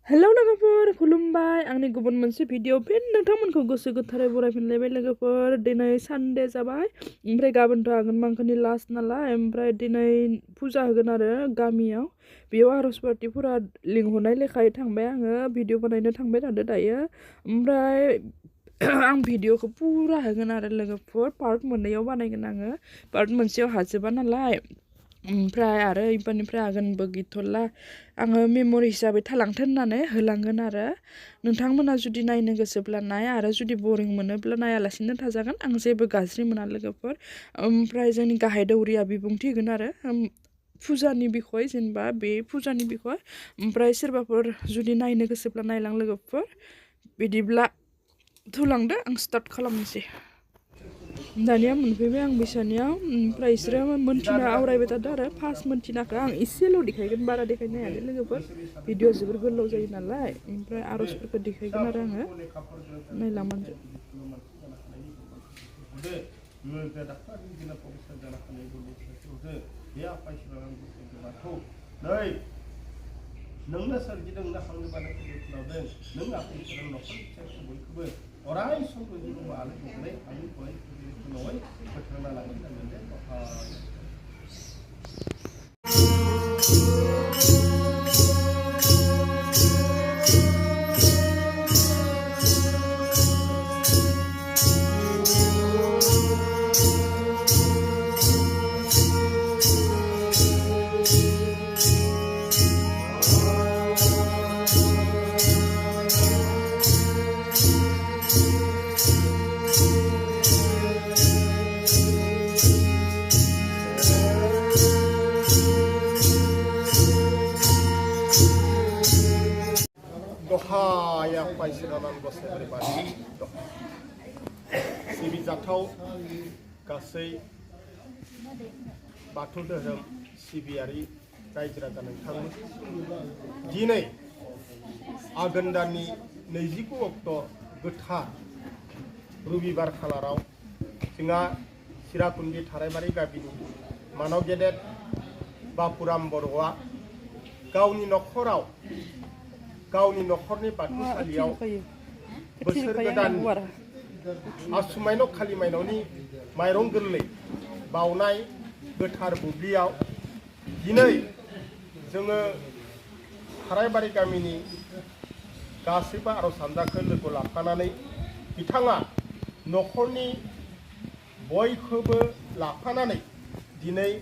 Hello लोगोफोर खुलुमबाय आंनि गुबुन मोनसे भिडिअ फिन नोंथांमोनखौ गोसो गोथारै बरायफिनलायबाय लोगोफोर दिनै सानडे जाबाय ओमफ्राय गाबोनथ' आघोन मांखोनि लास्ट नालाय ओमफ्राय दिनै फुजा होगोन आरो गामियाव बेयाव आरज पार्टिफोरा लिंहरनाय लेखायै थांबाय आङो भिडिअ बानायनो थांबाय थादो दायो ओमफ्राय आं भिडिअखौ पुरा होगोन आरो लोगोफोर पार्ट मोननैयाव बानायगोन आङो पार्ट मोनसेयाव हाजोबा नालाय ओमफ्राय आरो इबारनिफ्राय आघोनबो गैथ'ला आङो मेम'रि हिसाबै थालांथों होननानै होलांगोन आरो नोंथांमोना जुदि नायनो गोसोब्ला नाय आरो जुदि बरिं मोनोब्ला नायालासिनो थाजागोन आं जेबो गाज्रि मोना लोगोफोर ओमफ्राय जोंनि गाहाय दौरिया बिबुंथि होगोन आरो फुजानि बिखय जेनेबा बे फुजानि बिखय ओमफ्राय सोरबाफोर जुदि नायनो गोसोब्ला नायलां लोगोफोर बिदिब्ला थुलांदो आं स्टार्ट खालामनोसै दानिया मोनफैबाय आं बिसानियाव ओमफ्राय इसोरो मोनथिना आवरायबाय थादों आरो फार्स्ट मोनथिनाखौ आं एसेल' देखायगोन बारा देखायनो हाया लोगोफोर भिडिअ जोबोर गोलाव जायो नालाय ओमफ्राय आर'जफोरखौ देखायगोन आरो आङो नायलांबानो नोंनो सोरगिदिं नाखांनो बानो फोजोबलांदों नों आंनि सोरां न'खरनि फिसाखौ बयखौबो अराय सम रुजुनो आलो गोजोनै आंनि गय फोजोबनाय फोथांना लाखिनो मोनदों दहाया पाइसरानान गसाइबारि बारि सिबिजाथाव गासै बाथौ धोरोम सिबियारि रायजो राजा नोंथांमोन दिनै आघोन दाननि 29 अक्ट' गोथार रबिबार खालाराव जोंहा सिराकुन्दि थारायबारि गामिनि मानाव गेदेर बापुराम बर'आ गावनि न'खराव गावनि न'खरनि बाथौसालियाव बोसोर गोदाननि आसुमाइनाव खालि माइनावनि माइरं गोरलै बावनाय गोथार बुब्लियाव दिनै जोङो थारायबारि गामिनि गासैबो आर'ज हानजाखौ लोगो लाफानानै बिथाङा न'खरनि बयखौबो लाफानानै दिनै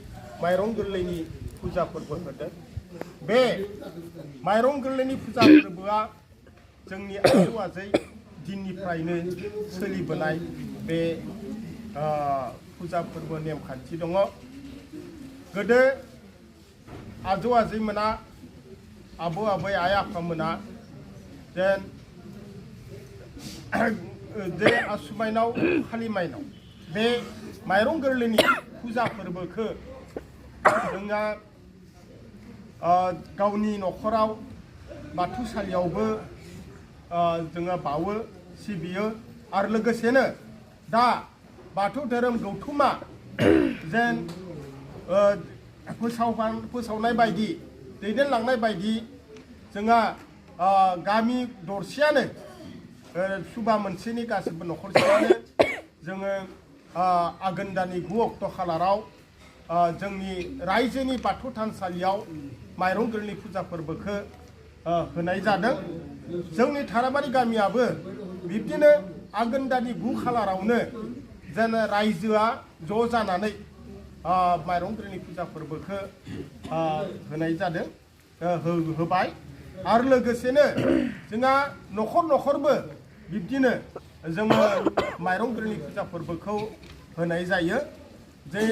माइरं गोरलैनि फुजा फोरबो होदों बे माइरं गोरलैनि फुजा फोरबोआ जोंनि आजौ आजै दिननिफ्रायनो सोलिबोनाय बे फुजा फोरबो नेमखान्थि दङ गोदो आजौ आजैमोना आबौ आबै आइ आफामोना जेन जे आसुमाइनाव खालि माइनाव बे माइरं गोरलैनि फुजा फोरबोखौ जोंहा गावनि न'खराव बाथौसालियावबो जोङो बावो सिबियो आरो लोगोसेनो दा बाथौ धोरोम गौथुमा जेन फोसावनाय बायदि दैदेनलांनाय बायदि जोंहा गामि दरसेयानो सुबा मोनसेनि गासैबो न'खरसेयानो जोङो आघोन दाननि 9 अक्ट' खालाराव जोंनि रायजोनि बाथौ थानसालियाव माइरं गोरलै फुजा फोरबोखौ होनाय जादों जोंनि थाराबारि गामियाबो बिब्दिनो आघोन दाननि 9 खालारावनो जेन रायजोआ ज' जानानै माइरं गोरलै फुजा फोरबोखौ होनाय जादों होबाय आरो लोगोसेनो जोंहा न'खर न'खरबो बिब्दिनो जोङो माइरं गोरलै फुजा फोरबोखौ होनाय जायो जे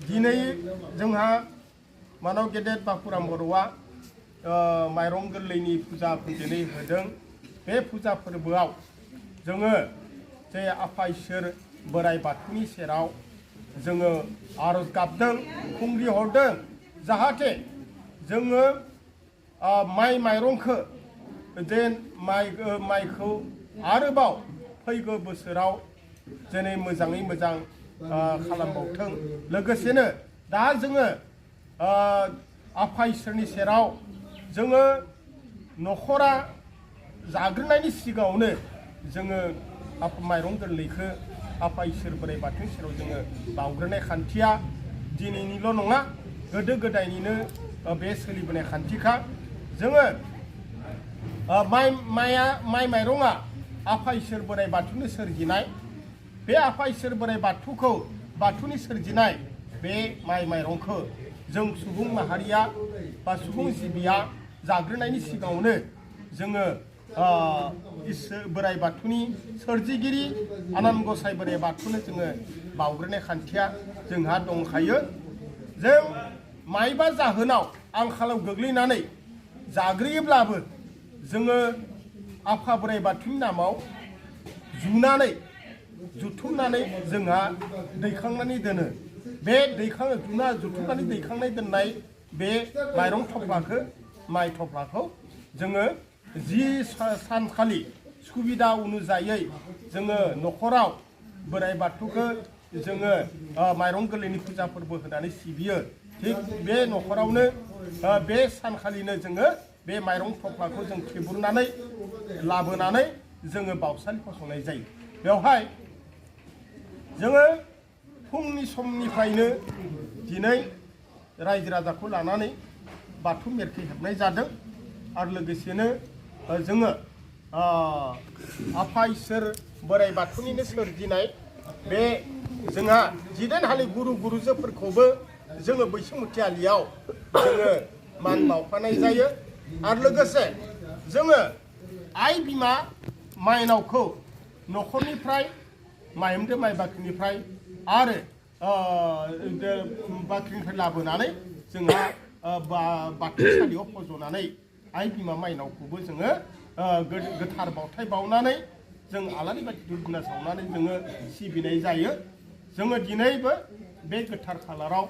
दिनै जोंहा मानाव गेदेर बापुराम बर'आ माइरं गोरलैनि फुजा दिनै होदों बे फुजा फोरबोआव जोङो जे आफा इसोर बोराइ बाथौनि सेराव जोङो आरज गाबदों खुंग्रि हरदों जाहाथे जोङो माइ माइरंखौ जेन माइखौ आरोबाव फैगौ बोसोराव जेनै मोजाङै मोजां खालामबावथों लोगोसेनो दा जोङो आफा इसोरनि सेराव जोङो न'खरा जाग्रोनायनि सिगाङावनो जोङो माइरं गोरलैखौ आफा इसोर बोराइ बाथौनि सेराव जोङो बाउग्रोनाय खान्थिया दिनैनिल' नङा गोदो गोदायनिनो बे सोलिबोनाय खान्थिखा जोङो माइ माइरङा आफा इसोर बोराइ बाथौनि सोरजिनाय बे आफा इसोर बोराइ बाथौखौ बाथौनि सोरजिनाय बे माइ माइरंखौ जों सुबुं माहारिया बा सुबुं जिबिया जाग्रोनायनि सिगाङावनो जोङो इसोर बोराइ बाथौनि सोरजिगिरि आनान गसाइ बोराइ बाथौनो जोङो बाउग्रोनाय खान्थिया जोंहा दंखायो जों मायबा जाहोनाव आंखालाव गोग्लैनानै जाग्रोयोब्लाबो जोङो आफा बोराइ बाथौनि नामाव जुथुमनानै जोंहा दैखांनानै दोनो बे जुथुमनानै दैखांनाय दोननाय बे माइरं थफ्लाखौ माइ थफ्लाखौ जोङो जि सानखालि सुबिदा अनुजायै जोङो न'खराव बोराइ बाथौखौ जोङो माइरं गोरलैनि फुजा फोरबो होनानै सिबियो थिग बे न'खरावनो बे सानखालिनो जोङो बे माइरं थफ्लाखौ जों थेबुरनानै लाबोनानै जोङो बावसालि फसंनाय जायो बेवहाय जोङो फुंनि समनिफ्रायनो दिनै रायजो राजाखौ लानानै बाथौ मेरखे हेबनाय जादों आरो लोगोसेनो जोङो आफा इसोर बोराइ बाथौनिनो सोरजिनाय बे जोंहा जिदाइन हालि गुरुजोफोरखौबो जोङो बैसोमुथि आलियाव जोङो मान बावफानाय जायो आरो लोगोसे जोङो आइ बिमा माइनावखौ न'खरनिफ्राय माइमदो माइ बाख्रिनिफ्राय आरो बाख्रिनिफ्राय लाबोनानै जोंहा बाथौसालियाव फज'नानै आइ बिमा माइनावखौबो जोङो गोथार बावथाय बावनानै जों आलारि बाथि धुप धुना सावनानै जोङो सिबिनाय जायो जोङो दिनैबो बे गोथार खालाराव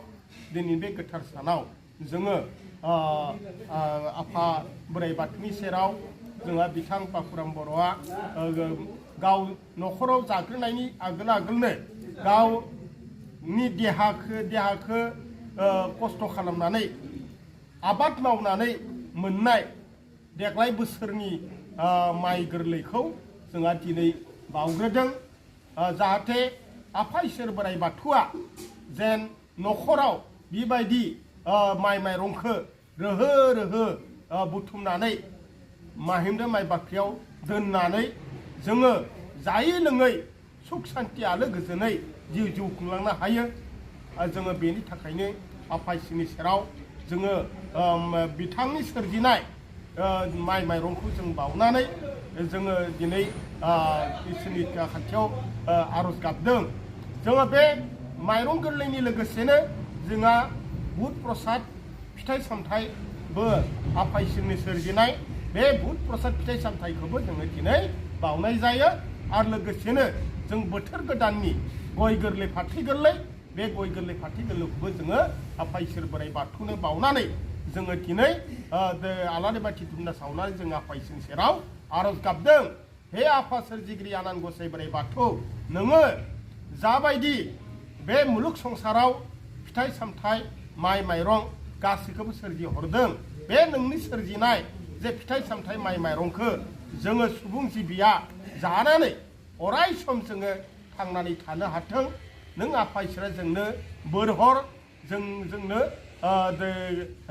दिनै बे गोथार सानाव जोङो आफा बोराइ बाथौनि सेराव जोंहा बिथां बाखुराम बर'आ गाव न'खराव जाग्रोनायनि आगोलनो गावनि देहाखौ खस्थ' खालामनानै आबाद मावनानै मोननाय देग्लाय बोसोरनि माइ गोरलैखौ जोंहा दिनै बाउग्रोदों जाहाथे आफा इसोर बोराइ बाथौआ जेन न'खराव बेबायदि माइ माइरंखौ रोहो बुथुमनानै माहिमदो माइ बाख्रियाव दोननानै जोङो जायै लोङै सुख सान्थि आलो गोजोनै जिउ खुंलांनो हायो जोङो बेनि थाखायनो आफा इसोरनि सेराव जोङो बिथांनि सोरजिनाय माइ माइरंखौ जों बाउनानै जोङो दिनै इसोरनि खाथियाव आर'ज गाबदों जोङो बे माइरं गोरलैनि लोगोसेनो जोंहा बुध प्रसाद फिथाइ सामथाइबो आफा इसोरनि सोरजिनाय बे बुध प्रसाद फिथाइ सामथाइखौबो जोङो दिनै बाउनाय जायो आरो लोगोसेनो जों बोथोर गोदाननि गय गोरलै फाथै गोरलै बे गय गोरलै फाथै गोरलैखौबो जोङो आफा इसोर बोराइ बाथौनो बाउनानै जोङो दिनै आलारि बाथि धुना सावनानै जों आफा इसोरनि सेराव आर'ज गाबदों हे आफा सोरजिगिरि आनान गसाइ बोराइ बाथौ नोङो जाबायदि बे मुलुग संसाराव फिथाइ सामथाइ माइ माइरं गासैखौबो सोरजिहरदों बे नोंनि सोरजिनाय जे फिथाइ सामथाइ माइ माइरंखौ जोङो सुबुं जिबिया जानानै अराय सम जोङो थांनानै थानो हाथों नों आफा इसोरा जोंनो बोर हर जोंनो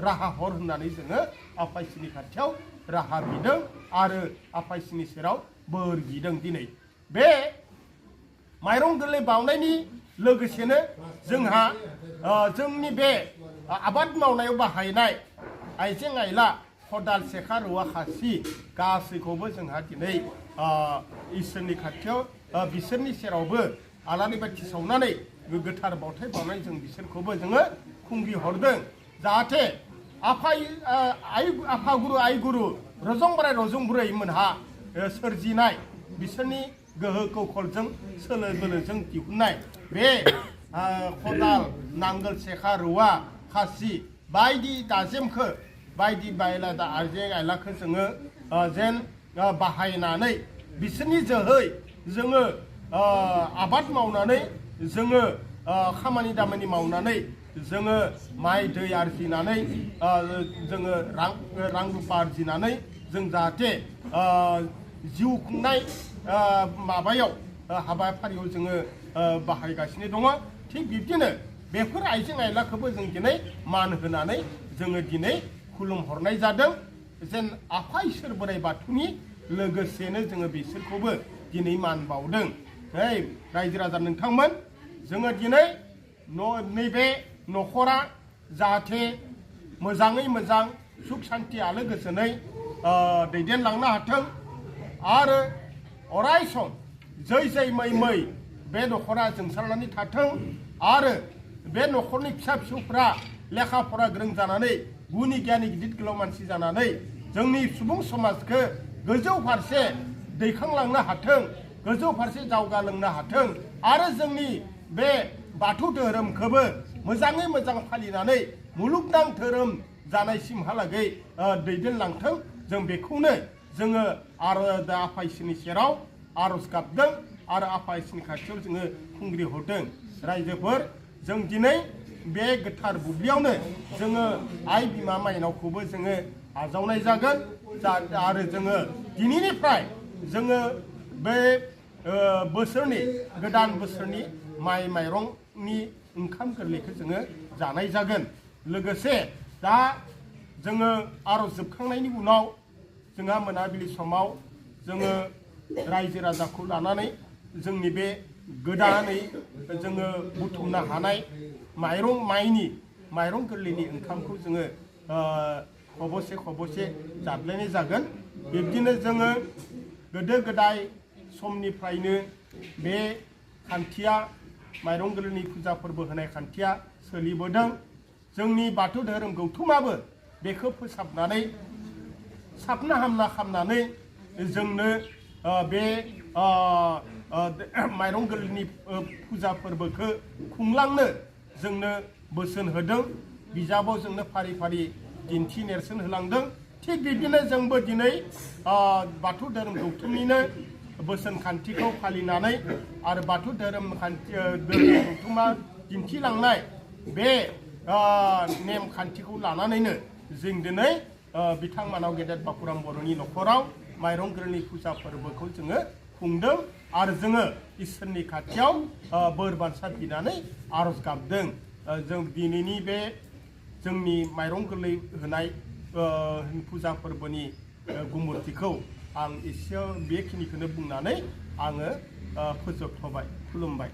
राहा हर होननानै जोङो आफा इसोरनि खाथियाव राहा बिदों आरो आफा इसोरनि सेराव बोर बिदों दिनै बे माइरं गोरलै बाउनायनि लोगोसेनो जोंहा जोंनि बे आबाद मावनायाव बाहायनाय आइजें आइला खदाल सेखा रुवा खासि गासैखौबो जोंहा दिनै इसोरनि खाथियाव बिसोरनि सेरावबो आलारि बाथि सावनानै गोथार बावथाय बावनाय जों बिसोरखौबो जोङो खुंबि हरदों जाहाथे आफा गुरु आइ गुरु रजं बुरै मोनहा सोरजिनाय बिसोरनि गोहो कौशलजों सोलो बोलोजों दिहुननाय बे खदाल नांगोल सेखा रुवा खासि बायदि दाजेमखौ बायदि बायला आइजें आइलाखौ जोङो जेन बाहायनानै बिसोरनि जोहै जोङो आबाद मावनानै जोङो खामानि दामानि मावनानै जोङो माइ दै आरजिनानै जोङो रां रुफा आरजिनानै जों जाहाथे जिउ खुंनाय माबायाव हाबाफारियाव जोङो बाहायगासिनो दङ। थिग बिब्दिनो बेफोर आइजें आइलाखौबो जों दिनै मान होनानै जोङो दिनै खुलुमहरनाय जादों। जेन आफा इसोर बोराइ बाथौनि लोगोसेनो जोङो बिसोरखौबो दिनै मान बावदों। रायजो राजा नोंथांमोन, जोङो दिनै नैबे न'खरा जाहाथे मोजाङै मोजां सुख सान्थि आलो गोजोनै दैदेनलांनो हाथों आरो अराय सम जै जै मै मै बे न'खरा जोंसारनानै थाथों आरो बे न'खरनि फिसा फिसौफ्रा लेखा फरा गोरों जानानै गुनि गियानि गिदिर गोलाव मानसि जानानै जोंनि सुबुं समाजखौ गोजौ फारसे दैखांलांनो हाथों, गोजौ फारसे दावगालांनो हाथों आरो जोंनि बे बाथौ धोरोमखौबो मोजाङै मोजां फालिनानै मुलुगनां धोरोम जानायसिमहालागै दैदेनलांथों। जों बेखौनो जोङो आरो आफा इसोरनि सेराव आर'ज गाबदों आरो आफा इसोरनि खाथियाव जोङो खुंग्रि हरदों। रायजोफोर, जों दिनै बे गोथार बुब्लियावनो जोङो आइ बिमा माइनावखौबो जोङो आजावनाय जागोन आरो जोङो दिनैनिफ्राय जोङो बे बोसोरनि गोदान बोसोरनि माइ माइरंनि ओंखाम गोरलैखौ जोङो जानाय जागोन। लोगोसे दा जोङो आर'ज जोबखांनायनि उनाव जोंहा मोनाबिलि समाव जोङो रायजो राजाखौ लानानै जोंनि बे गोदानै जोङो बुथुमनो हानाय माइरं गोरलैनि ओंखामखौ जोङो खबसे खबसे जाद्लायनाय जागोन। बिब्दिनो जोङो गोदो गोदाय समनिफ्रायनो बे खान्थिया माइरं गोरलैनि फुजा फोरबो होनाय खान्थिया सोलिबोदों। जोंनि बाथौ धोरोम गौथुमाबो बेखौ फोसाबनानै साबना हामना खालामनानै जोंनो बे माइरं गोरलैनि फुजा फोरबोखौ खुंलांनो जोंनो बोसोन होदों। बिजाबाव जोंनो फारि फारि दिन्थि नेरसोन होलांदों। थिग बिब्दिनो जोंबो दिनै बाथौ धोरोम गौथुमनिनो बोसोन खान्थिखौ फालिनानै आरो बाथौ धोरोम गौथुमा दिन्थिलांनाय बे नेम खान्थिखौ लानानैनो जों दिनै बिथांमोनाव गेदेर बाखुराम बर'नि न'खराव माइरं गोरलैनि फुजा फोरबोखौ जोङो खुंदों आरो जोङो इसोरनि खाथियाव बोर बान्सा बिनानै आर'ज गाबदों। जों दिनैनि बे जोंनि माइरं गोरलै होनाय फुजा फोरबोनि गुमुरथिखौ आं एसे बेखिनिखौनो बुंनानै आङो फोजोबथ'बाय। खुलुमबाय।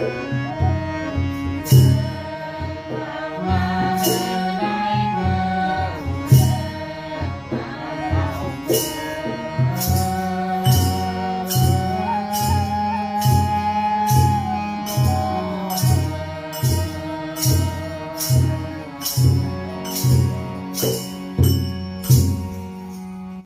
गोजोन्थों।